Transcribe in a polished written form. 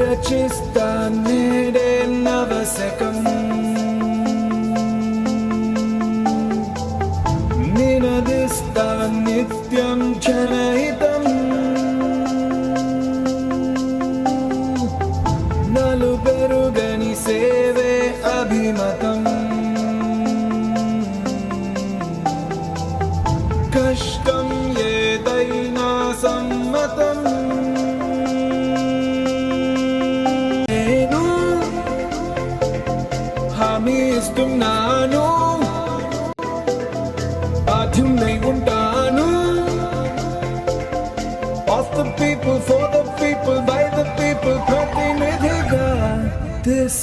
రచిస్తా నేడే నవశకం నినదిస్తా నిత్యం జనహితం నలుబెరుగని సేవే అభిమతం కష్టం ఏదైనా సమ్మతం నేను హామీ ఇస్తున్నాను బాధ్యున్నై ఉంటాను of the people for the people by the people ప్రతినిధిగా this